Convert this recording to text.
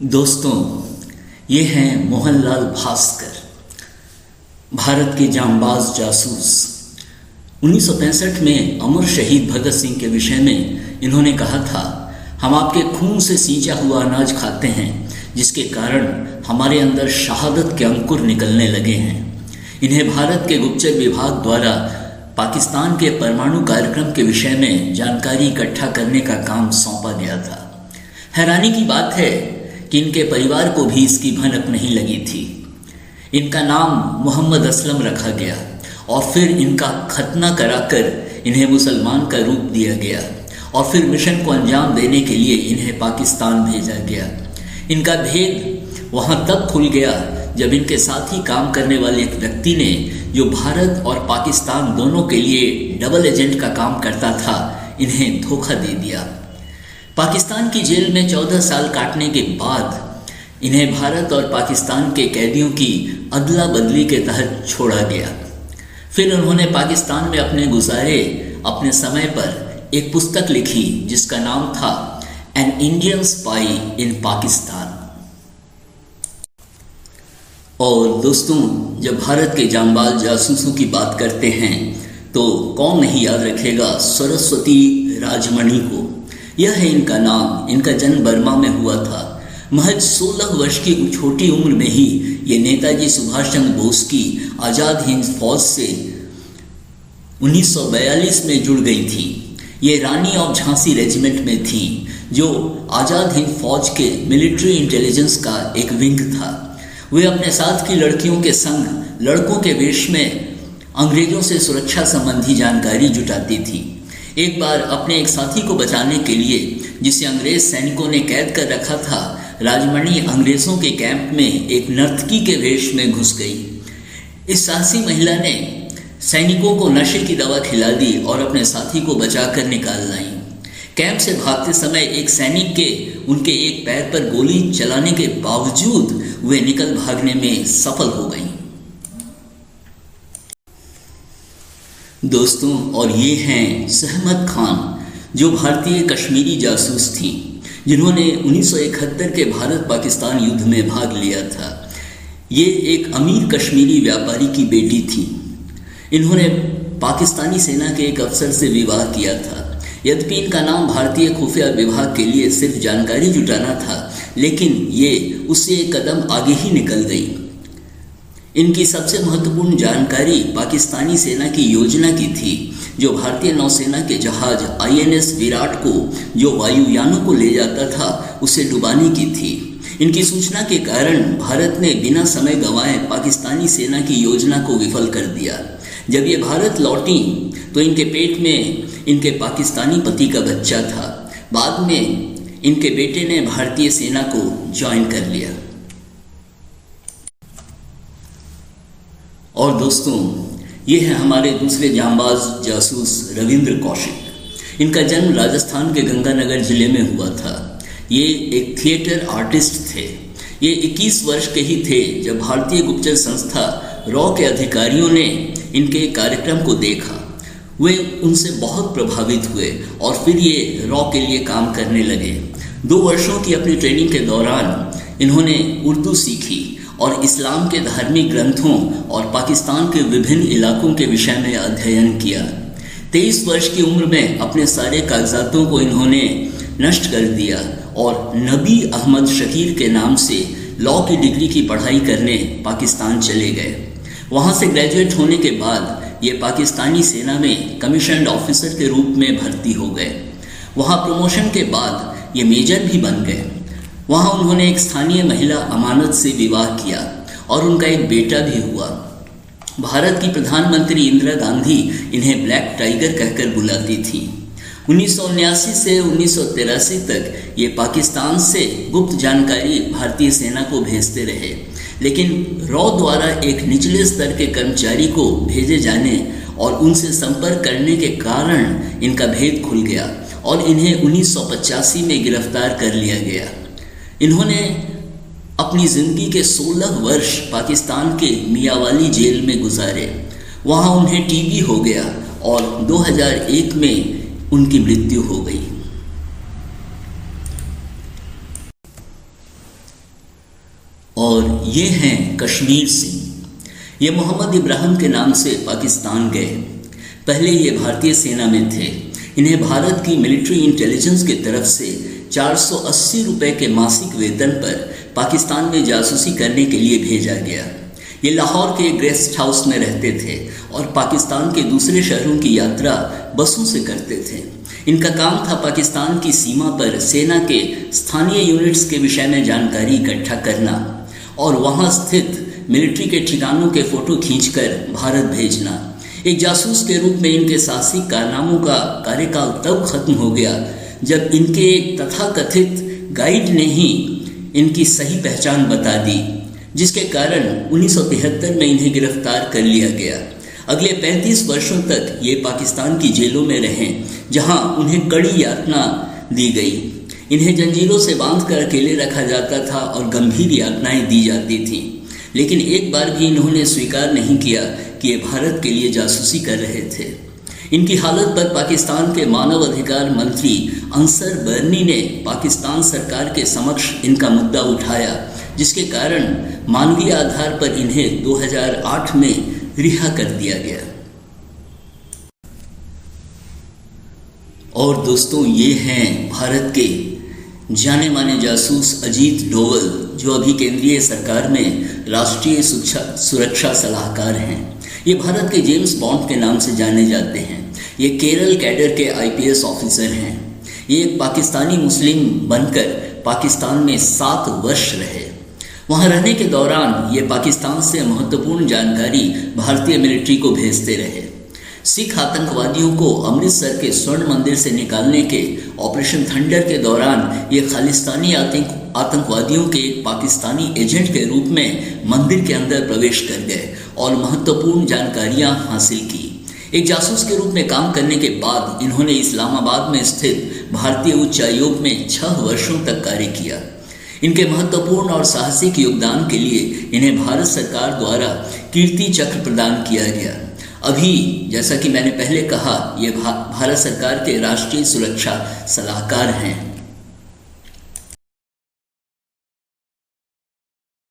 दोस्तों, ये हैं मोहनलाल भास्कर, भारत के जांबाज जासूस। 1965 में अमर शहीद भगत सिंह के विषय में इन्होंने कहा था, हम आपके खून से सींचा हुआ अनाज खाते हैं, जिसके कारण हमारे अंदर शहादत के अंकुर निकलने लगे हैं। इन्हें भारत के गुप्तचर विभाग द्वारा पाकिस्तान के परमाणु कार्यक्रम के विषय में जानकारी इकट्ठा करने का काम सौंपा गया था। हैरानी की बात है कि इनके परिवार को भी इसकी भनक नहीं लगी थी। इनका नाम मोहम्मद असलम रखा गया और फिर इनका खतना कराकर इन्हें मुसलमान का रूप दिया गया और फिर मिशन को अंजाम देने के लिए इन्हें पाकिस्तान भेजा गया। इनका भेद वहां तब खुल गया जब इनके साथ ही काम करने वाले एक व्यक्ति ने, जो भारत और पाकिस्तान दोनों के लिए डबल एजेंट का काम करता था, इन्हें धोखा दे दिया। पाकिस्तान की जेल में 14 साल काटने के बाद इन्हें भारत और पाकिस्तान के कैदियों की अदला बदली के तहत छोड़ा गया। फिर उन्होंने पाकिस्तान में अपने समय पर एक पुस्तक लिखी जिसका नाम था एन इंडियन स्पाई इन पाकिस्तान। और दोस्तों, जब भारत के जांबाज जासूसों की बात करते हैं तो कौन नहीं याद रखेगा सरस्वती राजमणि को। यह है इनका नाम। इनका जन्म बर्मा में हुआ था। महज 16 वर्ष की छोटी उम्र में ही ये नेताजी सुभाष चंद्र बोस की आज़ाद हिंद फौज से 1942 में जुड़ गई थी। ये रानी ऑफ झांसी रेजिमेंट में थी, जो आज़ाद हिंद फौज के मिलिट्री इंटेलिजेंस का एक विंग था। वे अपने साथ की लड़कियों के संग लड़कों के वेश में अंग्रेजों से सुरक्षा संबंधी जानकारी जुटाती थी। एक बार अपने एक साथी को बचाने के लिए, जिसे अंग्रेज सैनिकों ने कैद कर रखा था, राजमणि अंग्रेजों के कैंप में एक नर्तकी के वेश में घुस गई। इस साहसी महिला ने सैनिकों को नशे की दवा खिला दी और अपने साथी को बचाकर निकाल लाई। कैंप से भागते समय एक सैनिक के उनके एक पैर पर गोली चलाने के बावजूद वे निकल भागने में सफल हो गई। दोस्तों, और ये हैं सहमत खान, जो भारतीय कश्मीरी जासूस थी, जिन्होंने 1971 के भारत पाकिस्तान युद्ध में भाग लिया था। ये एक अमीर कश्मीरी व्यापारी की बेटी थी। इन्होंने पाकिस्तानी सेना के एक अफसर से विवाह किया था। यद्यपि इनका नाम भारतीय खुफिया विभाग के लिए सिर्फ जानकारी जुटाना था, लेकिन ये उससे एक कदम आगे ही निकल गई। इनकी सबसे महत्वपूर्ण जानकारी पाकिस्तानी सेना की योजना की थी, जो भारतीय नौसेना के जहाज INS विराट को, जो वायुयानों को ले जाता था, उसे डुबाने की थी। इनकी सूचना के कारण भारत ने बिना समय गंवाए पाकिस्तानी सेना की योजना को विफल कर दिया। जब ये भारत लौटी तो इनके पेट में इनके पाकिस्तानी पति का बच्चा था। बाद में इनके बेटे ने भारतीय सेना को ज्वाइन कर लिया। और दोस्तों, ये है हमारे दूसरे जांबाज जासूस रविंद्र कौशिक। इनका जन्म राजस्थान के गंगानगर जिले में हुआ था। ये एक थिएटर आर्टिस्ट थे। ये 21 वर्ष के ही थे जब भारतीय गुप्तचर संस्था रॉ के अधिकारियों ने इनके कार्यक्रम को देखा। वे उनसे बहुत प्रभावित हुए और फिर ये रॉ के लिए काम करने लगे। 2 वर्षों की अपनी ट्रेनिंग के दौरान इन्होंने उर्दू सीखी और इस्लाम के धार्मिक ग्रंथों और पाकिस्तान के विभिन्न इलाकों के विषय में अध्ययन किया। 23 वर्ष की उम्र में अपने सारे कागजातों को इन्होंने नष्ट कर दिया और नबी अहमद शकीर के नाम से लॉ की डिग्री की पढ़ाई करने पाकिस्तान चले गए। वहाँ से ग्रेजुएट होने के बाद ये पाकिस्तानी सेना में कमीशन्ड ऑफिसर के रूप में भर्ती हो गए। वहाँ प्रमोशन के बाद ये मेजर भी बन गए। वहाँ उन्होंने एक स्थानीय महिला अमानत से विवाह किया और उनका एक बेटा भी हुआ। भारत की प्रधानमंत्री इंदिरा गांधी इन्हें ब्लैक टाइगर कहकर बुलाती थी। 1979 से 1983 तक ये पाकिस्तान से गुप्त जानकारी भारतीय सेना को भेजते रहे, लेकिन रॉ द्वारा एक निचले स्तर के कर्मचारी को भेजे जाने और उनसे संपर्क करने के कारण इनका भेद खुल गया और इन्हें 1985 में गिरफ्तार कर लिया गया। इन्होंने अपनी जिंदगी के 16 वर्ष पाकिस्तान के मियावाली जेल में गुजारे। वहाँ उन्हें टीबी हो गया और 2001 में उनकी मृत्यु हो गई। और ये हैं कश्मीर सिंह। ये मोहम्मद इब्राहिम के नाम से पाकिस्तान गए। पहले ये भारतीय सेना में थे। इन्हें भारत की मिलिट्री इंटेलिजेंस की तरफ से 480 रुपये के मासिक वेतन पर पाकिस्तान में जासूसी करने के लिए भेजा गया। ये लाहौर के एक गेस्ट हाउस में रहते थे और पाकिस्तान के दूसरे शहरों की यात्रा बसों से करते थे। इनका काम था पाकिस्तान की सीमा पर सेना के स्थानीय यूनिट्स के विषय में जानकारी इकट्ठा करना और वहां स्थित मिलिट्री के ठिकानों के फोटो खींचकर भारत भेजना। एक जासूस के रूप में इनके साहसिक कारनामों का कार्यकाल तब खत्म हो गया जब इनके एक तथाकथित गाइड ने ही इनकी सही पहचान बता दी, जिसके कारण 1973 में इन्हें गिरफ्तार कर लिया गया। अगले 35 वर्षों तक ये पाकिस्तान की जेलों में रहे, जहां उन्हें कड़ी यातना दी गई। इन्हें जंजीरों से बांधकर अकेले रखा जाता था और गंभीर यातनाएं दी जाती थीं। लेकिन एक बार भी इन्होंने स्वीकार नहीं किया कि ये भारत के लिए जासूसी कर रहे थे। इनकी हालत पर पाकिस्तान के मानव अधिकार मंत्री अंसर बर्नी ने पाकिस्तान सरकार के समक्ष इनका मुद्दा उठाया, जिसके कारण मानवीय आधार पर इन्हें 2008 में रिहा कर दिया गया। और दोस्तों, ये हैं भारत के जाने माने जासूस अजीत डोवल, जो अभी केंद्रीय सरकार में राष्ट्रीय सुरक्षा सलाहकार हैं। ये भारत के जेम्स बॉन्ड के नाम से जाने जाते हैं। ये केरल कैडर के IPS ऑफिसर हैं। ये एक पाकिस्तानी मुस्लिम बनकर पाकिस्तान में 7 वर्ष रहे। वहाँ रहने के दौरान ये पाकिस्तान से महत्वपूर्ण जानकारी भारतीय मिलिट्री को भेजते रहे। सिख आतंकवादियों को अमृतसर के स्वर्ण मंदिर से निकालने के ऑपरेशन थंडर के दौरान ये खालिस्तानी आतंकवादियों के एक पाकिस्तानी एजेंट के रूप में मंदिर के अंदर प्रवेश कर गए और महत्वपूर्ण जानकारियां हासिल की। एक जासूस के रूप में काम करने के बाद इन्होंने इस्लामाबाद में स्थित भारतीय उच्चायोग में 6 वर्षों तक कार्य किया। इनके महत्वपूर्ण और साहसिक योगदान के लिए इन्हें भारत सरकार द्वारा कीर्ति चक्र प्रदान किया गया। अभी जैसा कि मैंने पहले कहा, ये भारत सरकार के राष्ट्रीय सुरक्षा सलाहकार हैं।